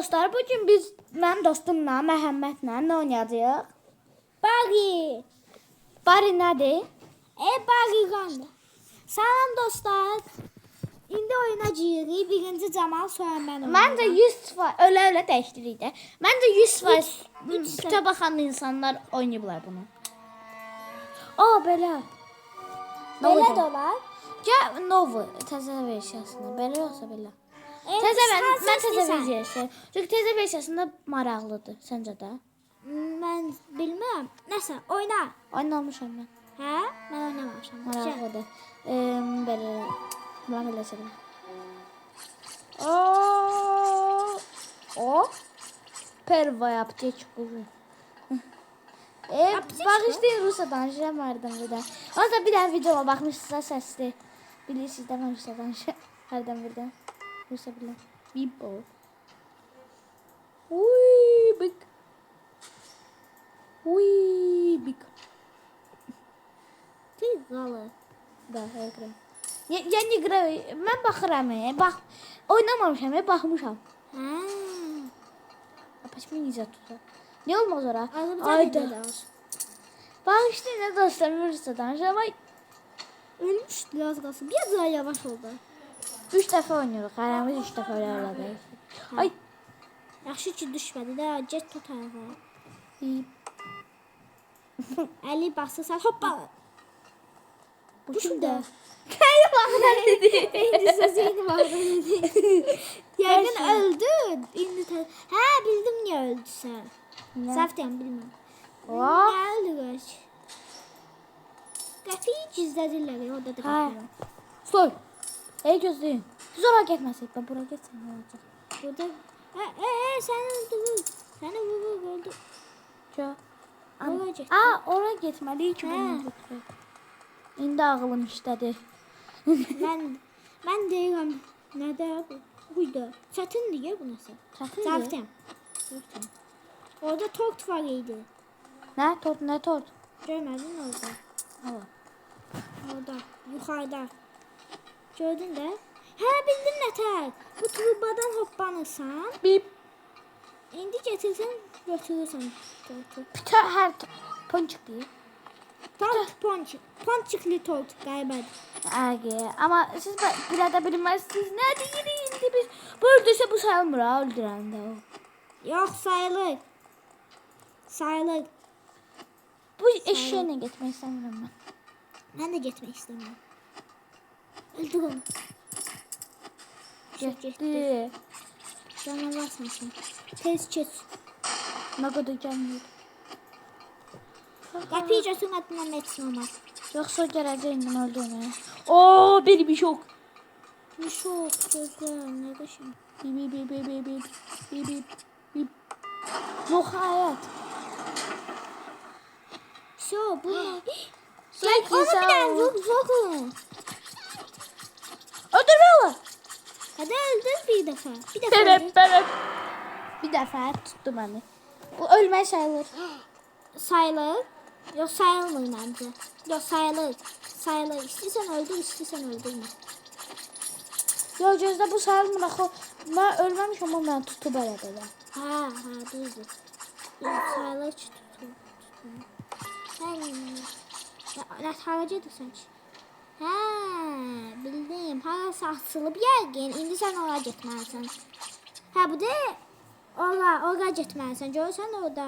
dostlar, bugün biz mənim dostumla, Məhəmmədlə nə oynayacağıq? Buggy. Bari nədir? Buggy Gun. Salam dostlar. İndi oynayacağıq. Birinci Camal, sonra mən Məncə 100% ölə dəyişdirik də. Məncə 100% kütə baxan insanlar oynayıblar bunu. Belə. Belə də olar. Gəl, Novo təzə versiyasını. Belə yoxsa belə. Mən təzə versiyası. Çünki təzə versiyasında maraqlıdır, səncə də? Mən bilməm. Nəsə, oyna. Oynamışam mən. Hə? Mən oynamamışam. Maraqlıdır. Belə. Mən belə sevirəm. Первая аптечку. Bağışlayın, Rusca danışıram hərdən birdən. Ondan bir dənə videoma baxmışsınızsa səsli. Bilirsiniz də mən Rusca danışıram hərdən birdən. Rusca biləm. Bibo. Uy, big. Uy, big. Tıqalı. Da, həqiqəm. Yəni qıra, mən baxıram, bax, oynamamışam, baxmışam. Hə. Почему нельзя туда? Ne olmaz ora? Ayda. Bağışlayın ne dostlar, Rusça danışıram. Ay, Ölmüşdü az qalsın. Biraz daha yavaş oldu. 3 dəfə oynayırıq, aramız 3 dəfə öyle. Ay. Yaxşı ki düşmədi də, get tut ayağa. Bip. Əli basırsan, hoppa. Bu kimdə? Kayı bağlar dedi. İndi sözünü bağlar dedi. Yəqin öldün. İndi hə, bildim niyə öldüsən. Səhvdəyəm, bilməm. Niyə öldürək? Qəfiyi gizlədirlər, orada da qəfiyi. Soy. Gözləyin. Biz ora getməsək, ben bura getsəm nə olacaq? Burada, səni öldürür. Səni vurur, öldür. Ora get. Ora getməliyik ki, bunu götürək. İndi ağlım işlədi. Mən deyirəm, nədə bu? Buydu. Çətindir ya bu nəsə. Çətindir. Çətin. Orada tort var idi. Nə tort, nə tort? Görmədin orada. Hala. Orada, yuxarıda. Gördün də? Hə, bildim nətər. Bu turbadan hoppanırsan. Bip. İndi getirsən, götürürsən tortu. Hər ponçik deyil. Tort ponçik. Ponçikli tort qaybədir. Ama siz belə də bilməzsiniz. Nə deyirik indi biz? Bu öldürsə bu sayılmır ha, öldürəndə o. Yox, sayılır. Sayılır. Bu eşeğine getmək istəmirəm mən. Mən də getmək istəmirəm. Öldür onu. Getdi. Canavarsan sən. Tez keç. Nə qədər gəlmir. Qapıyı götürmədin, nə etsin olmaz. Yoxsa gələcək indi öldürməyə. Benim bir şok. Bir şok, gözlər, nə qəşəng. Bip. Yox, həyat. Bu nə? Onu bir dənə vurun. Öldürmə onu. Hadi öldür bir dəfə. Bir dəfə tutdu məni. Bu ölmək sayılır. Sayılır. Yox, sayılmır məncə. Yox, sayılır. Sayılır. İstəyirsən öldür, istəyirsən öldürmə. Yox, gözlə bu sayılmır axı. Mən ölməmişəm, amma mən tutub belə. Hə, düzdür. Sayılır ki, tutub. Hara gedirsən ki? Hə, bildim. Harası açılıb yəqin. İndi sən ora getməlisən. Hə, bu da ora getməlisən. Görürsən orada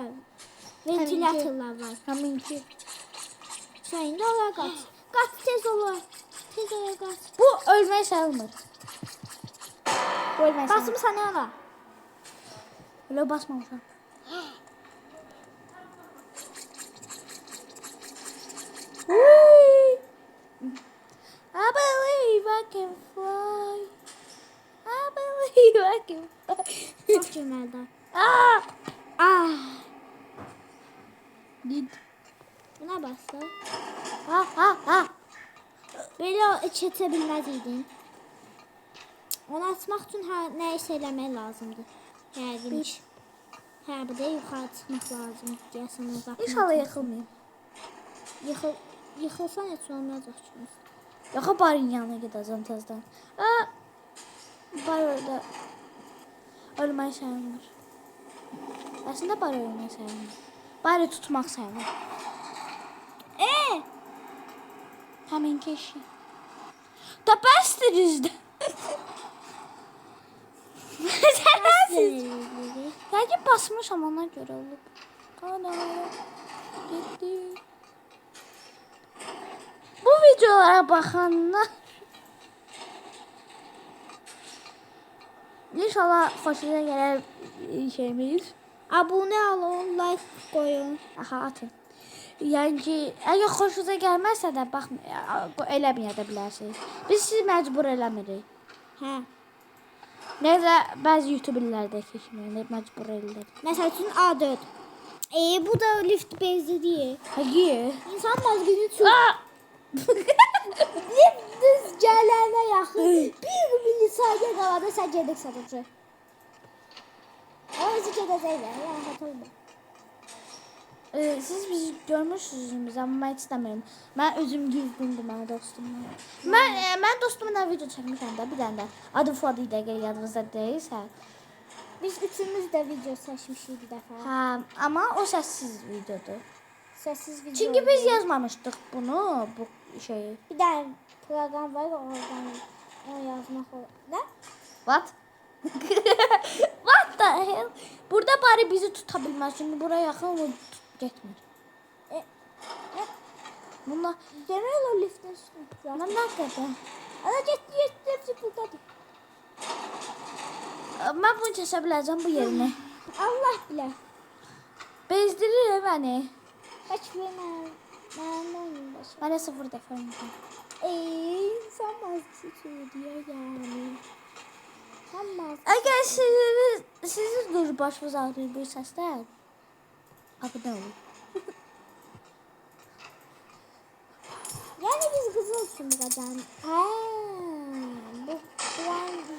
ventilatorlar var. Həmin ki. Sən indi ora qaç. Qaç, tez olar. Tez ora qaç. Bu ölmək sayılmır. Bu ölmək sayılmır. Basmısan ora. Öyle basmamışam. I believe I can fly. I believe I can fly. Çox cöməldə. Git. Buna bastı. Belə keçə bilməz idin. Onu açmaq üçün nə isə eləmək lazımdır. Yəqin ki. Hə, bu da yuxarı çıxmaq lazımdır. Gəlsən uzaq. İnşallah yıxılmayayım. Yıxılsan heç olmayacaq ki. Yox, barın yanına gedəcəm tezdən. Bar orada. Ölmək sayılmır. Əslində bari ölmək sayılmır. Bari tutmaq sayılır. Həminki işi. Da bəsdir üzdə. Yəqin basmışam ona görə olub. Ana. Getdi. Bu videolara baxanlar İnşallah xoşunuza gələr şeyimiz. Abunə olun, like qoyun. Aha atın. Yəni ki, əgər xoşunuza gəlməzsə də bax eləməyə də bilərsiniz. Biz sizi məcbur eləmirik. Hə. Necə bəzi youtuberlər də keçməyir, məcbur edirlər. Məsəl üçün A4. Bu da lift benzidir. Həqiqi. İnsan mazgını çox. Lift düz gələnə yaxın 1 milisaniyə qalanda sən gedək satıcı. O özü gedəcəklər, rahat olma. Siz bizi görmüşsünüz, amma mən istəmirəm. Mən özüm gizlindim mənə dostumla. Mən dostumla video çəkmişəm də bir dənə də. Adı Fuad idi, əgər yadınızda deyilsə. Biz üçümüz də video çəkmişik bir dəfə. Hə, amma o səssiz videodur. Səssiz video. Çünki biz yazmamışdıq bunu, bu şeyi. Bir dənə proqram var, oradan onu yazmaq olur. Nə? What? What the hell? Burada bari bizi tuta bilməz. Çünki buraya yaxın o getmir. Bunlar Demək o liftin üstündə. mən nə qədər? Ana getdi buradadır. Mən bunu kəsə biləcəm bu yerini. Allah bilər. Bezdirir məni. Baş verməm. Mən baş. Mənə 0 dəfə olmuşam. Sən mazgısı söylüyor yani. Sən mazgısı. Əgər sizi dur başınız ağrıyır bu səsdən. Abunə olun. Yani biz kızıl sümürəcəm.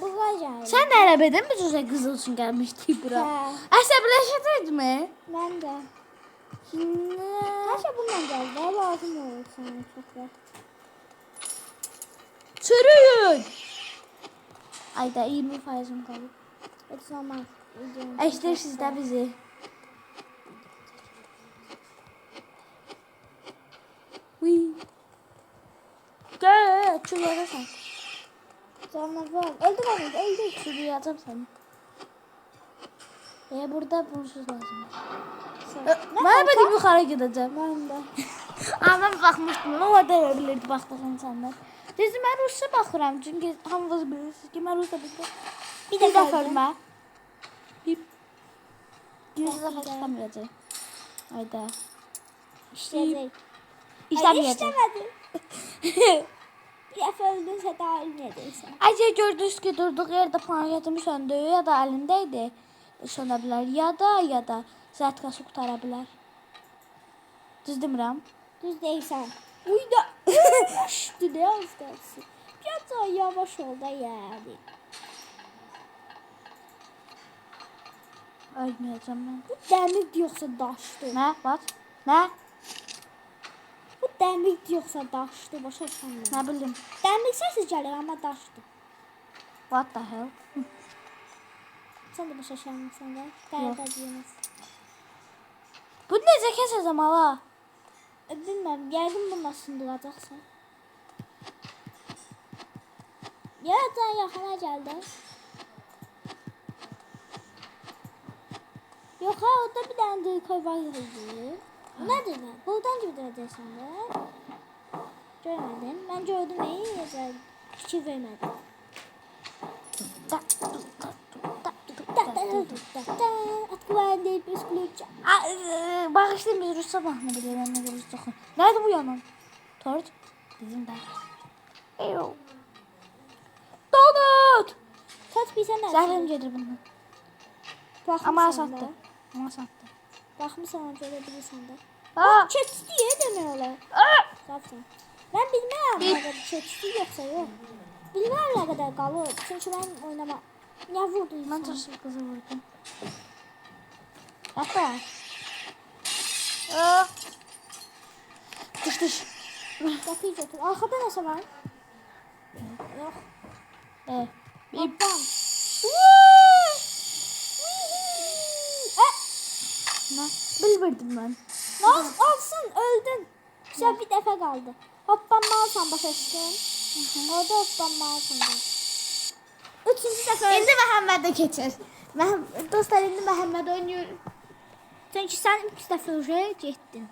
Bu gayet. Sən nə eləbədin biz özə qızıl üçün gəlmişdik bura. Hə. Əsəbləşəcəkmi? Mən də. Her şey bundan geldi. Lazım olur sana çok vaxt. Çürüyün. Ayda 20%'im qalıb. Heç zaman. Eşidirsiniz də bizi. Gel, çürüyəcəksən. Canavar. Öldür onu. Öldür. Çürüyəcəm səni. Burada bunsuz lazım. Mən bədim yuxarı gedəcəm. Ben de. Amma baxmışdım, orada elə bilirdi baxdığım insanlar. Düzdür, mən Rusça baxıram, çünki hamınız bilirsiniz ki, mən Rusça bilirəm. Bir dəfə ölmə. Bir dəfə işləməyəcək. Ayda. İşleyecek. İşləməyəcək. İşlemedi. Bir dəfə öldünsə daha ölməyəcəksən. Əgər gördünüz ki, durduğu yerdə planketimi söndü, ya da əlindəydi, söndə bilər, ya da zərtkası qutara bilər. Düz demirəm? Düz deyilsən. Uyda. Ölmüşdü de az qalsın. Biraz daha yavaş ol da yani. Ölməyəcəm mən. Bu dəmir yoxsa daşdır? Nə? What? Nə? Bu dəmir yoxsa daşdır? Başa düşmürəm. Nə bildim? Dəmir səsi gəlir amma daşdır. What the hell? Sən də başa düşmürsən də. Qəribə deyəməz. Bu necə kəsəcəm hala? Bilməm, yəqin bununla sındıracaqsan. Ya can yaxına gəldi. Yox ha, orada bir dənə dırkoy var idi. Nədir nə? Buradan gedirəcəksən də. Görmədim. Mən gördüm, fikir vermədim. Atqıvan deyil, biz kulübcə. Bağışlayın, biz Rusça baxma bilirəm, nə Rusça oxuyun. Nədir bu yanan? Tort? Bizim də. Eyo. Donut! Saç bir sən Zəhrim gedir bundan. Amma asandır. Amma asandır. Baxmısan, görə bilirsən də. Aa! Keçdiyə demək olar. Zaten. Mən bilməm, nə qədər keçdi yoxsa yox. Bilməm nə qədər qalır. Çünki mən oynama. Nə vurdun Mən sən? taşı qızı vurdum. Əfə. Düş. Qapıyı götür. Arxada nəsə var? Yox. Bir. Hoppan. Bilmirdim mən. Alsın, öldün. Sen bir dəfə qaldı. Hoppanmalısan başa düşdün. Orada hoppanmalısan. Üçüncü dəfə. İndi Məhəmmədə keçir. Dostlar, indi Məhəmməd oynayır. Çünki sən ilk dəfə uje getdin.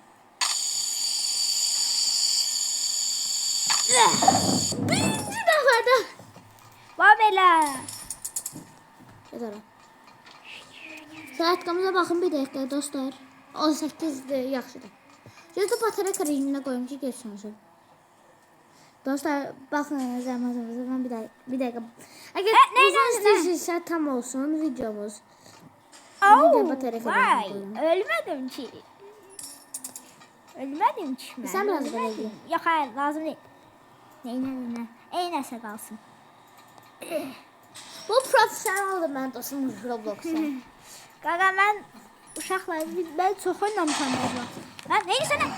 Birinci dəfədə. Va belə. Gedərəm. Saatqamıza baxın bir dəqiqə dostlar. 18-dir, yaxşıdır. Gözdə batarya rejimine qoyum ki, geçsin. Dostlar, baxın zəhmətimizə mən bir dəqiqə. Əgər uzun istəyirsinizsə tam olsun videomuz. Oh, batarya vay, koyayım. ölmedim ki. Ölmedim ki. Ben. Sen biraz Ölmedim. böyle giy. Yok hayır, lazım değil. Neyine. Eynəsə qalsın. Bu profesyoneldir mən dostum Roblox'da. Qaqa, mən uşaqla, mən çox oynamışam Roblox. Mən neysə nə?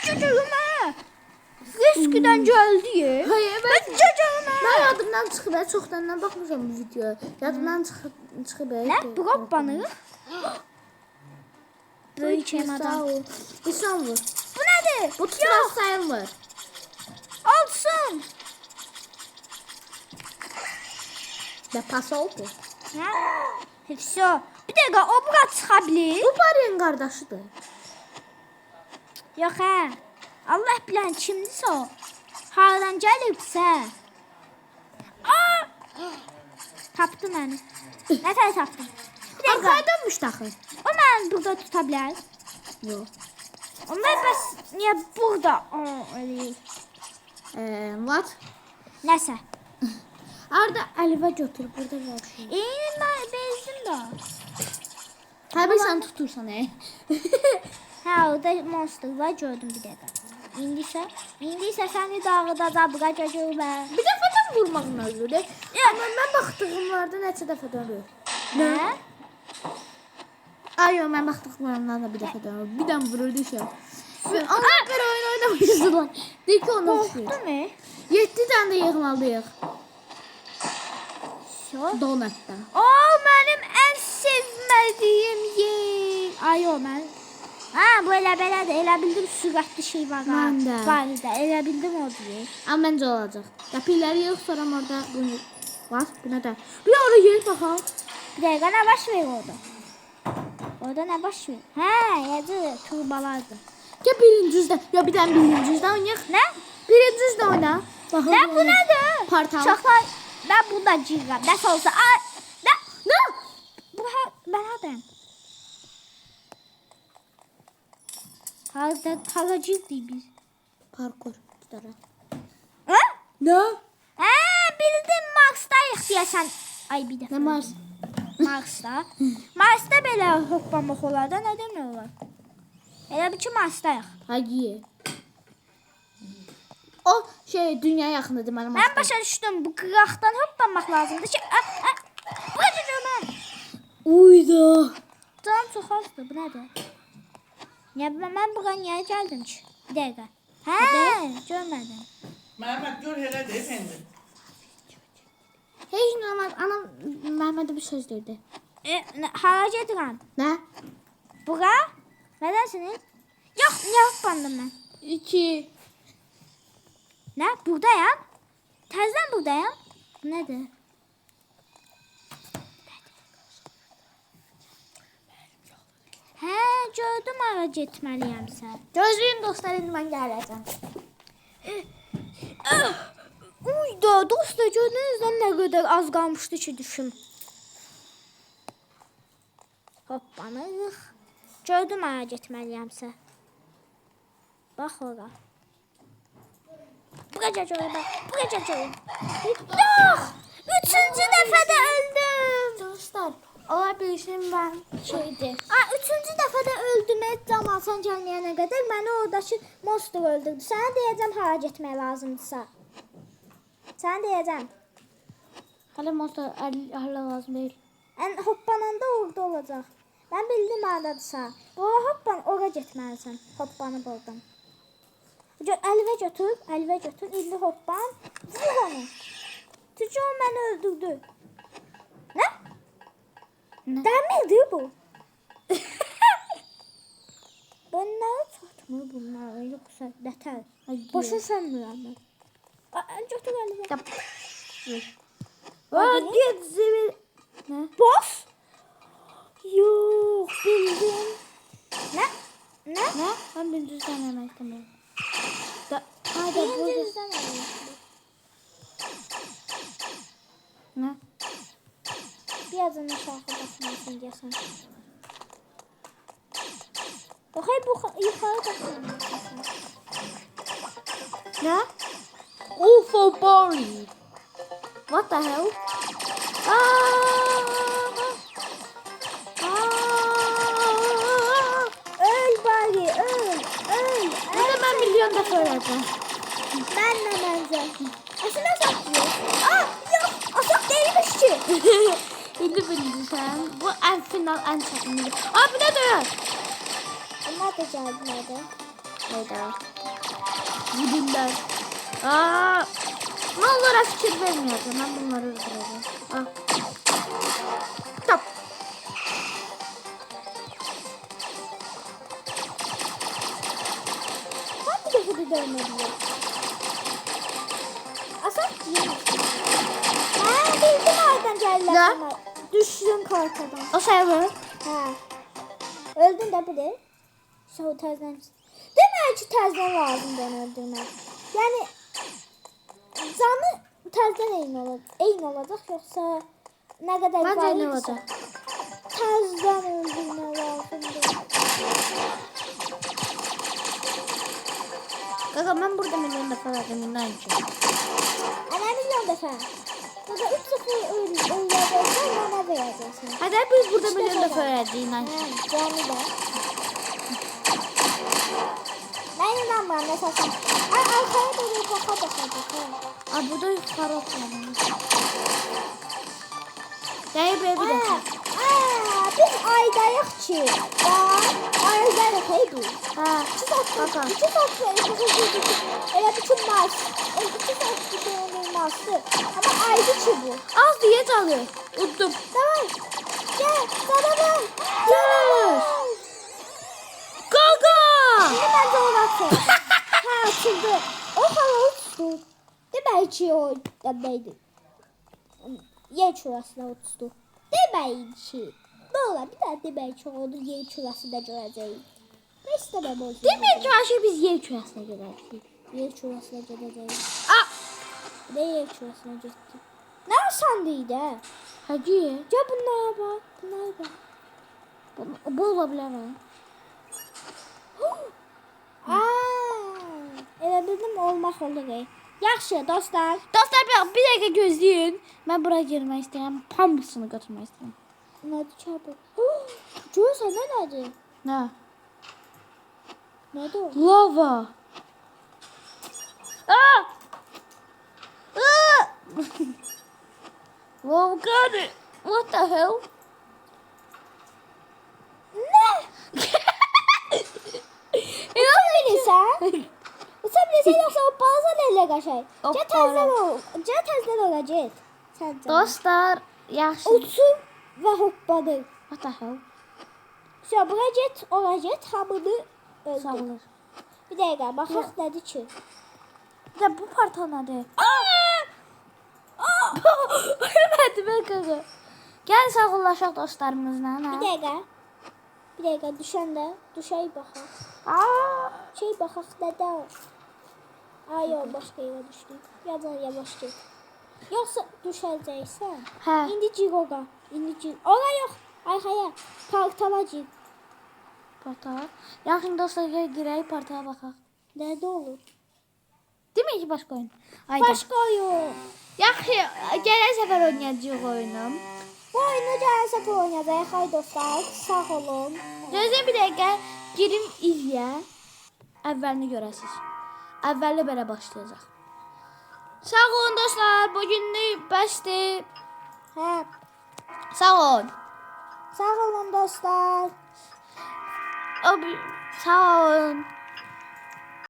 Çocuğuma. Riskdən gəldi ya. Hayır, Ben çocuğuma. Mən yadımdan çıxıb, çoxdandan baxmışam bu videoya. Yadımdan çıxıb. Nə? Bu qoppanı? Böyük Sağ adam. ol. Bir son vur. Bu nədir? Bu tutmaz sayılmır. Olsun. Ya pas oldu. Hə? Все. Bir dəqiqə, o bura çıxa bilir. Bu Barın qardaşıdır. Yox hə. Allah bilən kimdirsə o. Hardan gəlibsə. Aa! Tapdı məni. Nətər tapdı? Bir dəqiqə. Arkaya dönmüş daxil. O məni burada tuta bilər. Yox. Onlar bəs niyə burada? Öyle. What? Nəsə. Arda Əlivə götür, burada var şey. Mən bezdim də. Təbii sən tutursan, Hə, orada monster var, gördüm bir dəqiqə. İndi isə səni dağıdacaq, qaçacaq mən. Bir dəfədən vurmağın özür. Amma mən baxdığımlarda neçə dəfədən ölür. Nə? Ay yox, mən baxdıqlarımdan da bir dəfədən ölür. Bir dəm vururdu şey. Ona görə oyun oynamışdılar. Deyir ki, onu oxuyur. Qorxdu mu? 7 dənə də yığmalıyıq. Donatda. O mənim ən sevmədiyim yer. Ay o mən. Ha, bu elədir. Elə bildim sürətli şey var. Mən də. Var da, elə bildim o deyir. Amma məncə olacaq. Ya pilləri yox, sonra orada bunu var, buna da. Bir oraya gelip baxaq. Bir dəqiqə, nə baş verir orada? Orada nə baş verir? Hə, yazı turbalardı. Gel birinci yüzdə. Ya bir dənə birinci yüzdə oynayaq. Nə? Birinci yüzdə oyna. Baxaq. Nə bu nədir? Portal. Uşaqlar, mən bunda girirəm. Nəsə olsa. Nə? Bu mən hədəm. Hara girdik biz? Parkur. Gidərək. Hə? Nə? Hə, bildim Marsdayıq deyəsən. Ay bir dəfə. Nə Mars? Marsda. Marsda belə hoppamaq olar da, nə demək olar? Elə bir ki Marsdayıq. Hagi. O şey dünya yaxındır mənim. Mən başa düşdüm, bu qıraqdan hoppamaq lazımdır ki. Bu necə mən? Uyda. Canım çox azdır, bu nədir? Mən bura niyə gəldim ki? Bir dəqiqə. Hə, görmədim. Mehmet gör hele de efendim. Heç normal anam Məhmədə bir söz dedi. Hara gedirəm? Nə? Bura? Nədəsiniz? Yox, niyə hoppandım mən? 2. Nə? Buradayam. Təzdən buradayam. Bu nədir? Hə, gördüm hara getməliyəmsə. Gözləyin dostlar, indi mən gələcəm. Uyda, dostlar, gördünüz nə qədər az qalmışdı ki, düşüm. Hoppanıq. Gördüm hara getməliyəmsə. Bax ora. Buraya gördüm. Yox! Üçüncü dəfədə öldüm. Dostlar, ola bilsin mən şeydir. Üçüncü dəfədə öldüm. Camalsan gəlməyənə qədər məni oradakı monster öldürdü. Sənə deyəcəm hara getmək lazımdırsa. Sənə deyəcəm. Hələ monster hələ lazım deyil. Hoppananda orada olacaq. Mən bildim haradadırsa. Hoppan, ora getməlisən. Hoppanı buradan. Əlivə götür. İlli hoppan. Vur onu. Çünki o məni öldürdü. Nə? Dəmirdir bu. baxmır bunlar, yoxsa nətər? Ay, Başa sönmürəm mən. Götür əlini. Yap. Hadi. Hadi zivil. Ne? Bas. Yox, bildim. Nə? Nə? Ne? Ben düzden hemen istemiyorum. Da, hadi Birinci burada. üzdən əlini. Ne? Birazdan aşağı baxmalısın deyəsən. Baxay bu yuxarı baxmalısın. Ne? UFO body. What the hell? Öl bari, öl. Ne de ben milyon defa öleceğim. Ben de bence. Aslında saklıyor. Yok. Asap değilmiş ki. Bildi bildi sen. Bu en final en çekimli. Abi ne diyor? Bunlar da geldilerdi. Hayda. Gidinler. Ne olur fikir vermeyeceğim. Ben bunları öldüreceğim. Top. Ben bir defa da dönmediler. Asap değilmiş. Ha, bildim nereden geldiler Ne? sana. Düştün korkadan. O sayılır. Ha. Öldün de bile. Şu təzdən. Demək ki, təzdən lazımdır onu öldürmək. Yəni canı təzdən eyni olacaq yoxsa nə qədər Bence var eyni idisə, olacaq. Təzdən öldürmək lazımdır. Kaka ben burada milyon defa verdim. İnan ki. Ana milyon dəfə. Burada 3-0 öldürəcəksən, mənə verəcəksən. Hadi biz burada İşte milyon böyle. defa verdik. İnan ki. Hə, canı da. Mən inanmıram məsələn. Ay, arxaya doğru baxa. Burada yukarı atlayalım. Değil be bir dakika. Biz aydayıq ki. Aydayıq bu. Ha. 2 saat Kaka. 2 saat elə bütün Mars. 2 saat bütün Mars'tı. Ama aydı ki bu. Az diye çalıyor. Uttum. Tamam. Gel. Tamam. Gel. Kaka. Şimdi ben de uğraşım. Ha, açıldı. O hava uçtu. Demek ki o neydi? Yer çurasına uçtu. Demek ki. Ne ola bir daha demek ki onu yer çurasında göreceğim. Ne istemem olsun. Demek ki aşı biz yer kürasına gidersek. Yer çurasına gideceğim. Aa. Ne yer çurasına gitti? Ne sandıydı ha? Hadi. Ya bunlara bak. Bunlara bak. Bu olabilir mi? Evet bildim olmak olur. Yaxşı dostlar. Dostlar bir dakika gözleyin. Ben buraya girmek istedim. Pambusunu götürmek istedim. Nədir çabuk? Görürsən nə nədir? Ne? Nədir o? Lava. Aa! Aa! Oh god. What the hell? Nə? Uçabilirsən? Uçabilirsən yoxsa o balaca elə qaşay? O Gəl təzdən ol. Gəl təzdən ola get. Səncə. Dostlar yaxşı. Uçub və hoppadı. What the hell? Sən bura get, ora get, hamını öldür. Sağolur. Bir dəqiqə, baxaq nədir ki? Bir de bu parta nedir? Ölmedi ben kaka. Gel sağollaşaq dostlarımızla. Bir dəqiqə. Bir dəqiqə düşəndə, düşək baxaq. Şey baxaq nədə o? Ay yox, başqa yerə düşdük. Yavaş get. Yoxsa düşəcəksən? Hə. İndi ciroqa. Ora yox. Arxaya. Parktala cir. Parta. Yaxın dostlar gel girək partaya baxaq. Nədə olur? Demək ki başqa oyun. Hayda. Başqa oyun. Yaxşı, gələn səfər oynayacağıq oyunu. Bu oyunu gələn səfər oynayacağıq. Hay dostlar, sağ olun. Gözləyin bir dəqiqə, girin izləyə. Əvvəlini görəsiniz. Əvvəli belə başlayacaq. Sağ olun dostlar, bugünlük bəsdir. Hə. Sağ olun. Sağ olun dostlar. Sağ olun.